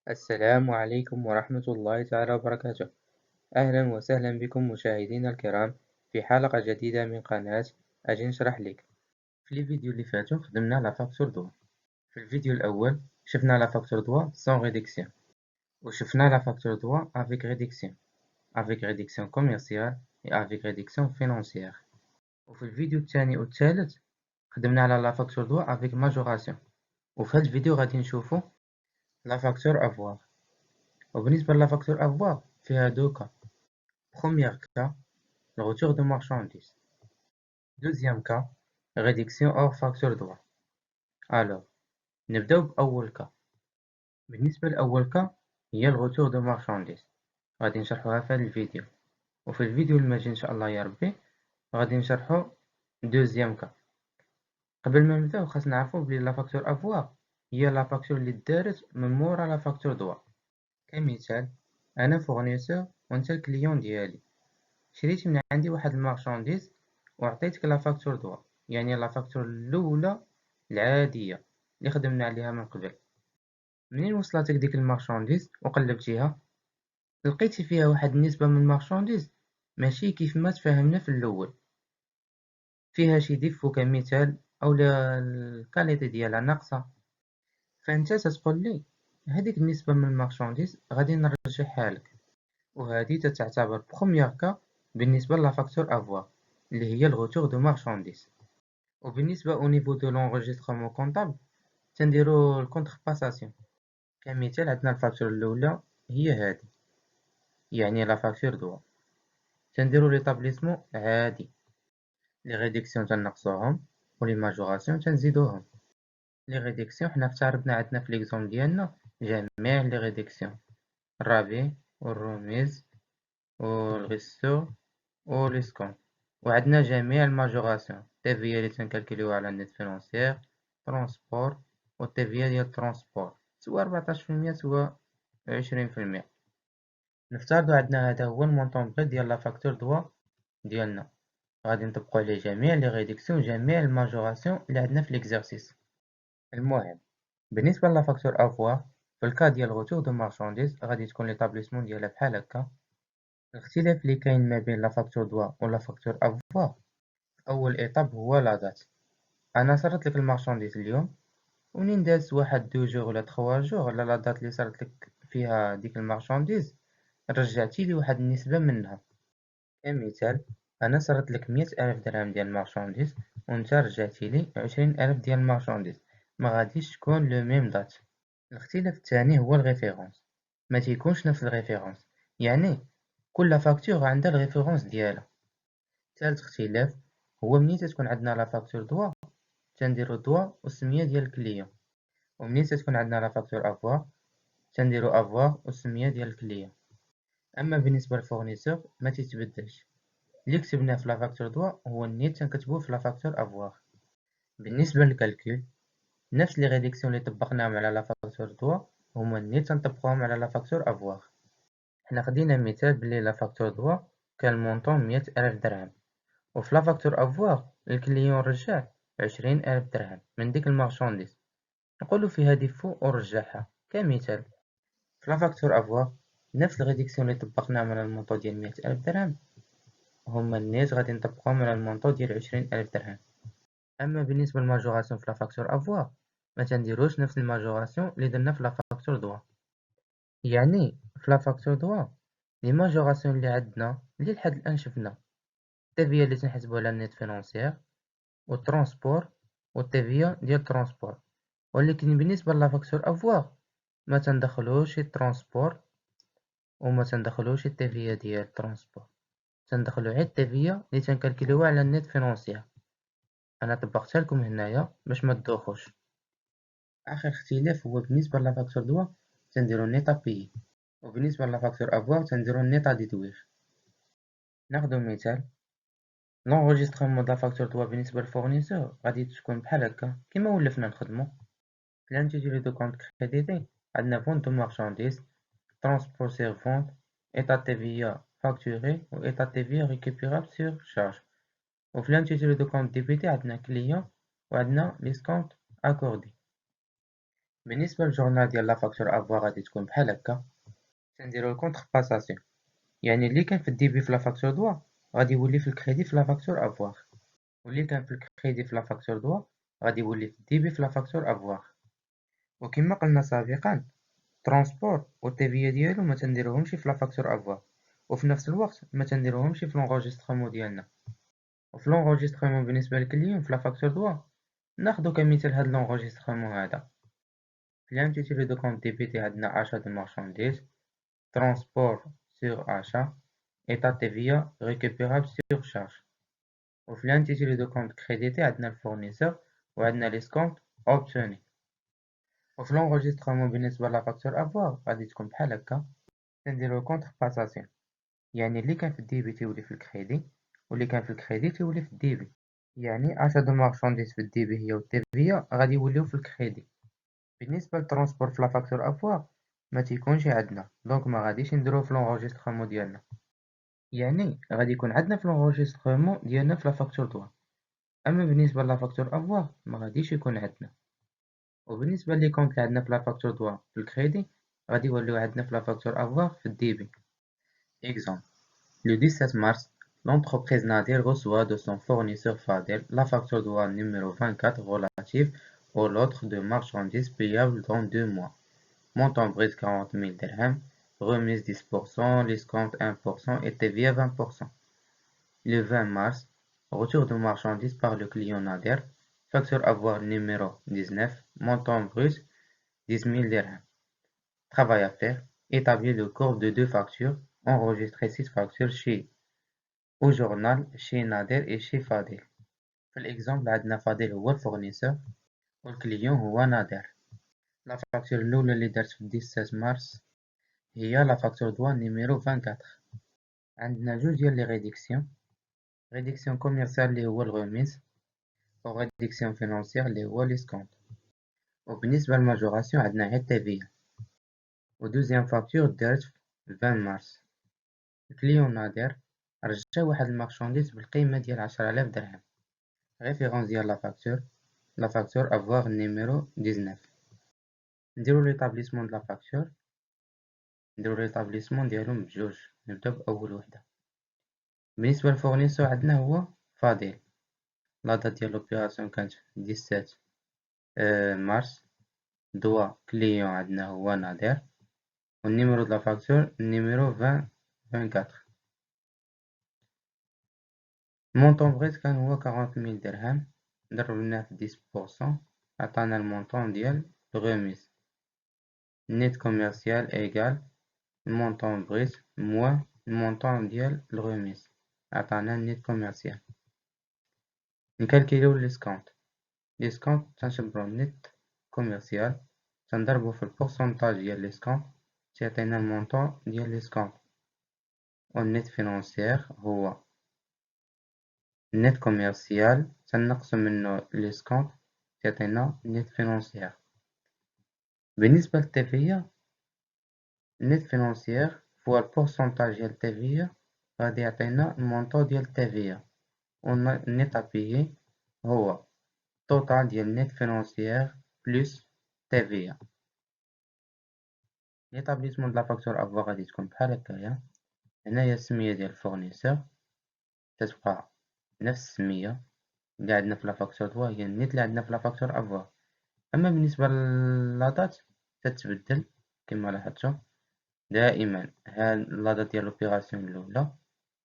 السلام عليكم ورحمة الله تعالى وبركاته. أهلا وسهلا بكم مشاهدينا الكرام في حلقة جديدة من قناة أجي نشرح لك. في الفيديو اللي فاتوا خدمنا على فاكتور دوا. في الفيديو الأول شفنا على فاكتور دوا sans réduction، وشفنا على فاكتور دوا avec réduction commerciale et avec réduction financière. وفي الفيديو الثاني والثالث خدمنا على لا فاكتور دوا avec majoration. وفي هذا الفيديو غادي نشوفو لا فاكتور avoir. وبالنسبة لا فاكتور avoir فيها دو كا. Premier cas, le retour de marchandises. Deuxième cas, réduction hors facture droit. Alors, نبداو بأول cas. بالنسبة لأول cas هي الغتور دو مارشانديز، غادي نشرحوها في هذا الفيديو. وفي الفيديو الماجي إن شاء الله يا ربي غادي نشرحو دوزيام cas. قبل ما نبداو خاصنا نعرفو بلي لا فاكتور افوار هي لا فاكتور اللي دارت من مورا لا فاكتور دوا. كمثال، أنا فورنيسور وأنت الكليون ديالي، شريت من عندي واحد المارشانديز وعطيتك لا فاكتور دوا، يعني لا فاكتور الاولى العاديه اللي خدمنا عليها من قبل. منين وصلتك ديك المارشانديز وقلبتيها لقيتي فيها واحد النسبه من المارشانديز ماشي كيف ما تفاهمنا في الاول، فيها شي ديفو كمثال او الكاليتي ديالها ناقصه. فانت تتقول لي هذيك النسبه من المارشانديز غادي نرجعها لك، وهذه تتعتبر بروميير كا بالنسبة لا فاكتور افوار اللي هي الغوتور دو مارشانديز. وبالنسبة او نيفو دو لونغيسترومون كونطابل تنديرو الكونترباساسيون. كمثال عندنا الفاكتور الاولى هي هذه، يعني لا فاكتور دوا، تنديرو ليطابليسمون عادي، لي ريدكسيون تنقصوهم و لي ماجوراسيون تنزيدوهم. لي ريدكسيون حنا افترضنا عندنا في ليكزومبل ديالنا جميع لي ريدكسيون، الرابع والرميز والغيستو وليسكون، وعندنا جميع الماجوراسيون التيفيا اللي تنكالكوليوها على النت فينونسيير، ترونسبور والتيفيا ديال الترونسبور سوا 14% سوا 20%. نفترضو عندنا هذا هو المونطون بغي ديال لا فاكتور دوا ديالنا، غادي نطبقو عليه جميع لي ريدكسيون جميع الماجوراسيون اللي عندنا في ليكزارسيس. المهم بالنسبة لا فاكتور افوار في الكا ديال غوتور دو مارشانديز غادي تكون ليطابليسمون ديالها بحال هكا. الاختلاف اللي كاين ما بين لا فاكتور دوا و لا فاكتور افوار، أول إيطاب هو لا دات. أنا صرتلك المارشانديز اليوم، ومنين داز واحد 2 جوغ ولا 3 جوغ على لا دات اللي صرتلك فيها ديك المارشانديز رجعتيلي واحد النسبة منها. كمثال، أنا صرتلك 100,000 درهم ديال المارشانديز ونتا رجعتيلي 20,000 ديال المارشانديز، مغاديش تكون لو ميم دات. الاختلاف الثاني هو الريفيرونس، متيكونش نفس الريفيرونس، يعني كل فاكتور عندها الريفيرونس ديالها. ثالث اختلاف هو منين تتكون عندنا لا فاكتور دوا تنديرو دوا والسمية ديال الكليون، ومنين تتكون عندنا لا فاكتور افوار تنديرو افوار والسمية ديال الكليون. أما بالنسبة للفورنيسور ما تيتبدلش، اللي كتبناه في لا فاكتور دوا هو النيت تنكتبوه في لا فاكتور افوار. بالنسبة للكالكول نفس لي ريدكسيون اللي طبقناهم على لا فاكتور دوا هما النيت تنطبقوهم على لا فاكتور افوار. حنا خدينا مثال بلي لا فاكتور دوا كان المونطون 100,000 درهم، وفي لا فاكتور افوار الكليون رجع 20,000 درهم من ديك المارشانديز، نقولو فيها ديفو ورجعها. كمثال، في لا فاكتور افوار نفس الريدكسيون اللي طبقناهم على المونطو ديال 100,000 درهم هما النيت غادي نطبقوهم على المونطو ديال 20,000 درهم. أما بالنسبة للماجوراسيون في لا فاكتور افوار ما تنديروش نفس الماجوراسيون اللي درنا في لا فاكتور دوا، يعني في لا فاكتور دوا لي ماجوراسيون اللي عندنا اللي لحد الآن شفنا التيفيا اللي تنحسبو على النيت فينونسيير والترونسبور والتيفيا ديال الترونسبور، ولكن بالنسبة للا فاكتور افوار ما تندخلوش الترونسبور وما تندخلوش التيفيا ديال الترونسبور، تندخلو غير التيفيا اللي تنكالكيلوها على النيت فينونسيير. انا طبقتها لكم هنايا باش ما تدوخوش. اخر اختلاف هو بالنسبة للا فاكتور دوا تنديرو نيطا بيي، وبالنسبة للا فاكتور افوار تنديرو نيطا ديدوير. ناخدو مثال، لونغيستخمون د لا فاكتور دوا بالنسبة للفورنيسور غادي تكون بحال هكا كيما ولفنا نخدمو. L'intitulé de compte crédité عندنا vente de marchandises, transport sur vente, état TVA facturé ou état TVA récupérable sur charge. وفي l'intitulé de compte débité عندنا client وعندنا l'escompte accordé. بالنسبة للجورنال ديال لا فاكتور افوار غادي تكون بحال هكا. تنديرو الكونتر باساسيون، يعني اللي كان في الديبي في لا فاكتور دوا غادي يولي في الكريدي في لا فاكتور افوار، واللي كان في الكريدي في لا فاكتور دوا غادي يولي في الديبي في لا فاكتور افوار. وكما قلنا سابقا، ترونسبور و التيفيا ديالو ما تنديروهمش في لا فاكتور افوار، وفي نفس الوقت ما تنديروهمش في لونغوجيستخمون ديالنا. وفي لونغوجيستخمون بالنسبة للكليون في لا فاكتور دوا ناخدو كمثال هاد لونغوجيستخمون هذا. في l'intitulé de compte débité عندنا achat de marchandises, transport sur achat, état TVA récupérable sur charge. وفي l'intitulé de compte crédité عندنا الفورنيسور وعندنا l'escompte obtenu. وفي l'enregistrement بالنسبة لا فاكتور افوار غادي تكون بحال هكا. تنديرو كونتر باساسيون، يعني اللي كان في الديبي تيولي في الكريدي، واللي كان في الكريدي تيولي في الديبي. يعني achat de marchandises في الديبي هي والتيفيا غادي يوليو في الكريدي. بالنسبة للترونسبور في لا فاكتور افوار ما تيكونش عندنا، دونك ما غاديش نديروه في لونغوجيستخمون ديالنا. يعني غادي يكون عندنا في لونغوجيستخمون ديالنا في لا فاكتور دوا، اما بالنسبة للا فاكتور افوار ما غاديش يكون عندنا. وبالنسبة لي كونت اللي عندنا في لا فاكتور دوا في الكريدي غادي يوليو عندنا في لا فاكتور افوار في الديبي. Exemple. Le 17 mars, l'entreprise Nadir reçoit de son fournisseur Fadel la facture douane numéro 24 relative au lot de marchandises payables dans 2 mois. Montant brut 40 000 dirhams, remise 10%, l'escompte 1% et TVA 20%. Le 20 mars, retour de marchandises par le client Nader, facture avoir numéro 19, montant brut 10 000 dirhams. Travail à faire, établir le cours de 2 factures, enregistrer 6 factures au journal chez Nader et chez Fadel. في الإكزامبل عندنا فادل هو الفورنيسور والكليون هو نادر. لا فاكتور الأولى اللي دارت في 17 مارس هي لا فاكتور دوان نيميرو 24. عندنا جوج ديال لي ريديكسيون كوميرسيال اللي هو الغوميز، و ريديكسيون فينونسيير اللي هو ليسكونت. وبالنسبة للماجوراسيون عندنا غير تيفيا. و دوزيام فاكتور دارت في 20 مارس. الكليون نادر رجع واحد المارشانديز بالقيمة ديال 10,000 درهم. ريفيرونس ديال لا فاكتور افواغ نيميرو 19. نديرو ليطابليسمون د لا فاكتور، نديرو ليطابليسمون ديالهم بجوج. نبداو بأول وحدة. بالنسبة للفورنيسور عندنا هو فاديل، لا دات ديال لوبيراسيون كانت 17 مارس. دوا كليون عندنا هو نادر، والنيميرو د لا فاكتور نيميرو 24. المونطون بغيت كان هو 40,000 درهم، ضربناه في 10% عطانا المونطون ديال الغوميز. نيت كوميرسيال ايكال المونطون بغيت موان المونطون ديال الغوميز، عطانا النيت كوميرسيال. نكالكيلو ليسكونت تنشبرو النيت كوميرسيال تنضربو في البورسونتاج ديال ليسكونت تيعطينا المونطون ديال ليسكونت. والنيت فينونسيير هو النيت كوميرسيال تنقسم منو ليسكونت تيعطينا النيت فينونسيير. بالنسبة للتيفيا، النيت فينونسيير فوا البورسونتاج ديال التيفيا غادي يعطينا المونطون ديال التيفيا. والنيت ابيي هو توتال ديال نيت فينونسيير بلس تيفيا. ليطابليسمون د لا فاكتور افوا غادي تكون بحال هكايا. هنايا السمية ديال الفورنيسور تتبقى نفس السمية اللي عندنا في لا فاكتور دوا هي النيت اللي عندنا في لا فاكتور افوا. اما بالنسبة للادات تتبدل كما لاحظتو دائما. ها لادات ديال لوبيراسيون الاولى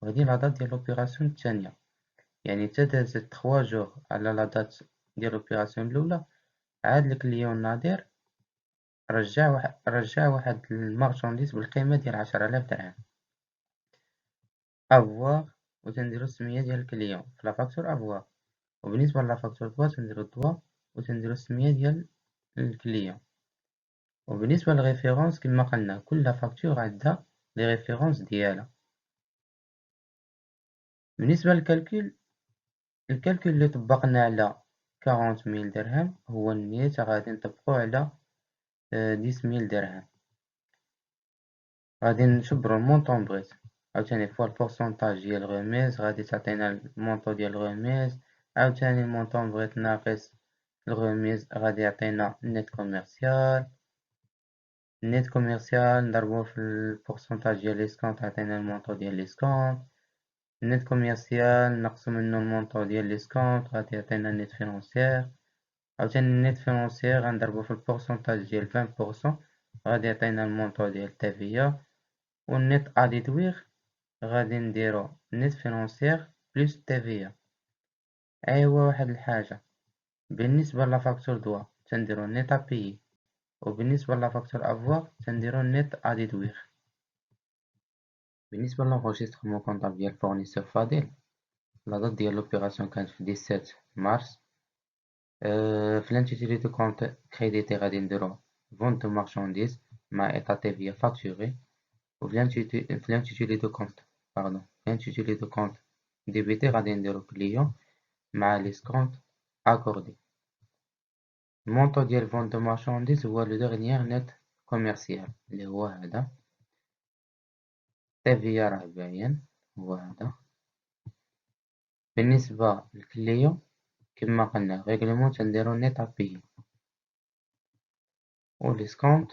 وهذه لادات ديال لوبيراسيون الثانية، يعني تدازت 3 جوغ على لادات ديال لوبيراسيون الاولى عاد الكليون نادر رجع واحد المارشانديز بالقيمة ديال 10,000 درهم. افواغ وتنديرو السمية ديال الكليون في لا فاكتور افواغ. وبالنسبة للا فاكتور دوا تنديرو الدوا وتنديرو السمية ديال الكليون. وبالنسبة للريفيرونس كما قلنا كل فاكتور عندها لي ريفيرونس ديالها. بالنسبة للكالكول، الكالكول اللي طبقنا على 40,000 درهم هو النيت غادي نطبقو على 10,000 درهم. غادي نشبرو المونطون بغيت عاوتاني فوا البورسونتاج ديال الغوميز غادي تعطينا المونطون ديال الغوميز، عاوتاني المونطون بغيت ناقص الغميز غادي يعطينا نت كوميرسيال. النت كوميرسيال نضربوه في البورسونتاج ديال ليسكونت عطينا المونطو ديال ليسكونت. النت كوميرسيال نقصو منو المونطو ديال ليسكونت غادي يعطينا النت فينونسيير. عاوتاني النت فينونسيير غنضربو في البورسونتاج ديال 20% غادي يعطينا المونطو ديال تافيا. والنت اديدوير غادي نديرو نت فينونسيير بلس تافيا. ايوا واحد الحاجة، بالنسبة لافاكتور دوا تنديرو نت ابيي، وبالنسبة لافاكتور افواغ تنديرو نت اديدوير. بالنسبة للانغوجيستخمون كونطابل ديال فورنيسور فاضل، لا دات ديال لوبيراسيون كانت في 17 مارس. في l'intitulé de compte crédité غادي نديرو vente de marchandises مع état TVA facturé. وفي l'intitulé de compte l'intitulé de compte débité غادي نديرو client مع l'escompte accordé. المونطو ديال vente de marchandises هو لو dernier net commercial اللي هو هذا. TVA راه باين هو هذا. بالنسبة للكليون كما قلنا ريغلومون تنديرو نت ابيي. و ليسكونت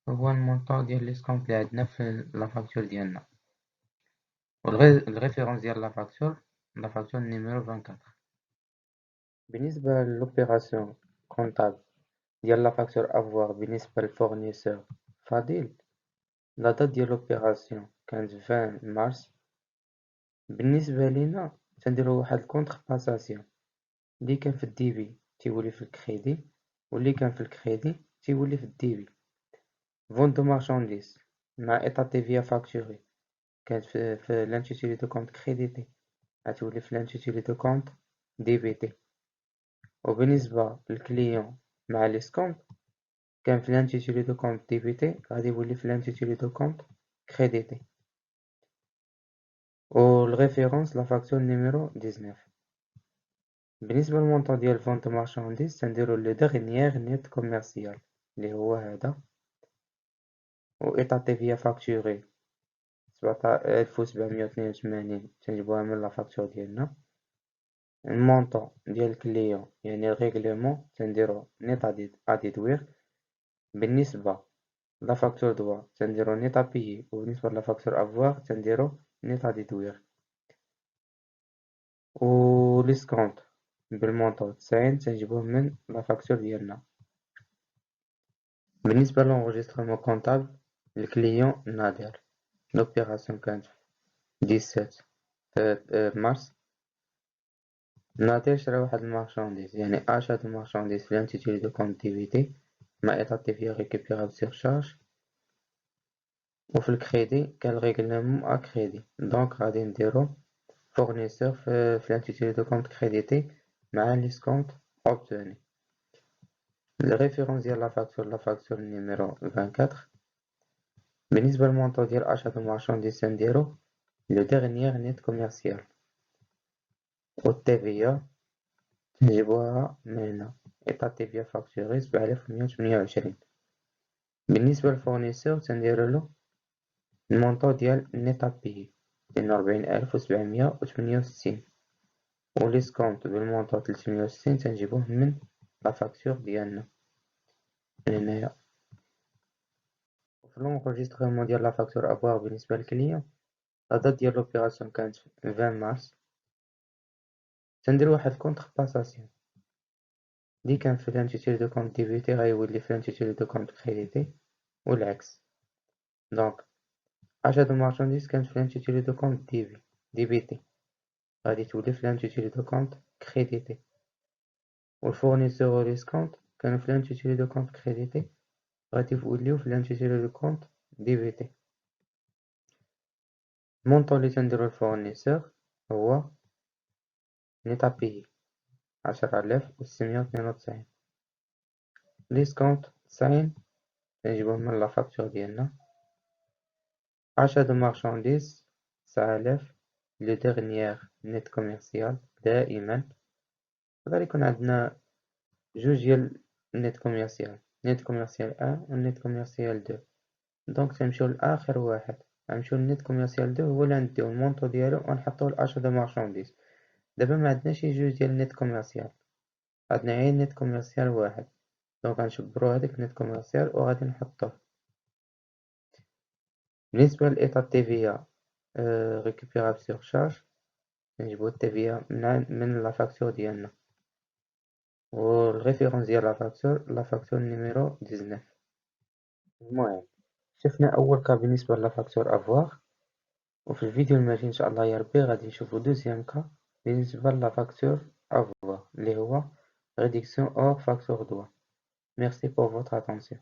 هو المونطو ديال ليسكونت اللي عندنا في لافاكتور ديالنا. و الريفيرونس ديال لافاكتور نيميرو 24. بالنسبة للوبيراسيون كونطابل ديال لافاكتور افواغ بالنسبة للفورنيسور فاضل، لا دات ديال لوبيراسيون كانت 20 مارس. بالنسبة لينا تنديرو واحد الكونتر باساسيون، اللي كان في الديبي تيولي في الكريدي، واللي كان في الكريدي تيولي في الديبي. فونت دو مارشانديز مع ايطا تيفيا فاكتوري كانت في l'intitulé de compte crédité غتولي في l'intitulé de compte débité. وبالنسبة للكليون مع ليسكومت كان في l'intitulé de compte débité غادي يولي في l'intitulé de compte crédité. والريفيرونس لا فاكتور نيميرو 19. بالنسبة للمونطون ديال فونت مارشانديز تنديرو لو ديغنيير نيت كوميرسيال اللي هو هذا. و ايطا تيفيا فاكتوري 1782 تنجبوها من لا فاكتور ديالنا. المونطون ديال الكليون يعني الريغلومون تنديرو نيت اديدوير. بالنسبة لا فاكتور دوا تنديرو نيت ابيي، وبالنسبة لا فاكتور افواغ تنديرو نيت اديدوير. و ليسكونت بالمونطون 90 تنجبوه من لا فاكتور ديالنا. بالنسبة للانغوجيستخمون كونطابل الكليون نادر، لوبيراسيون كانت 17 مارس. نادر شرا واحد المارشانديز يعني اشا دو مارشانديز في l'intitulé de compte débité مع ايطا تيفيا ريكوبيرابل سيغ شارج. وفي الكريدي كان الريغلومون ا كريدي، دونك غادي نديرو فورنيسور في l'intitulé de compte crédité مع ليسكونت اوبتوني. الريفيرونس ديال لا فاكتور نيميرو 24. بالنسبة للمونطو ديال اشا دو مارشانديز تنديرو لو ديغنيير نيت كوميرسيال. و التيفيا تنجبوها من هنا ايطا تيفيا فاكتوري 7128. بالنسبة للفورنيسور تنديرولو المونطو ديال نيت ابيي 42768. و ليسكونت بالمونطو 360 تنجيبوه من لا فاكتور ديالنا من هنايا. في لونغوجيستخمون ديال لا فاكتور افواغ بالنسبة للكليون لا دات ديال لوبيراسيون كانت 20 مارس. تندير واحد الكونتر باساسيون اللي كان في l'intitulé de compte débité غيولي في l'intitulé de compte crédité والعكس. دونك achat de marchandise كانت في l'intitulé de compte débité غادي تولي في l'intitulé de compte crédité. والفورنيسور و ليسكونت كانوا في l'intitulé de compte crédité غادي يوليو في l'intitulé de compte débité. المونطون اللي تنديرو الفورنيسور هو نيت ابيي 10692. ليسكونت 90 تنجيبوه من لا فاكتور ديالنا. achat de marchandises 9000 لو ديغنيير نيت كوميرسيال دائما غادي يكون عندنا جوج ديال نيت كوميرسيال، نيت كوميرسيال 1 و نيت كوميرسيال 2. دونك تنمشيو لاخر واحد غنمشيو لنيت كوميرسيال 2 هو اللي غنديو المونطو ديالو ونحطوه لاشا دو مارشانديز. دابا ما عندناش شي جوج ديال نيت كوميرسيال غادي نعين نت كوميرسيال واحد، دونك غنشبرو هاداك النت كوميرسيال وغادي نحطوه. بالنسبة لإيطاب TVA récupérable sur charge، كنجبدو التيفيا من لا فاكتور ديالنا، و الريفيرونس ديال لا فاكتور نيميرو 19. المهم شفنا أول كا بالنسبة للا فاكتور افواغ، وفي الفيديو الماجي إن شاء الله يا ربي غادي نشوفو دوزيام كا بالنسبة للا فاكتور افواغ اللي هو réduction hors facture douane. Merci pour votre attention.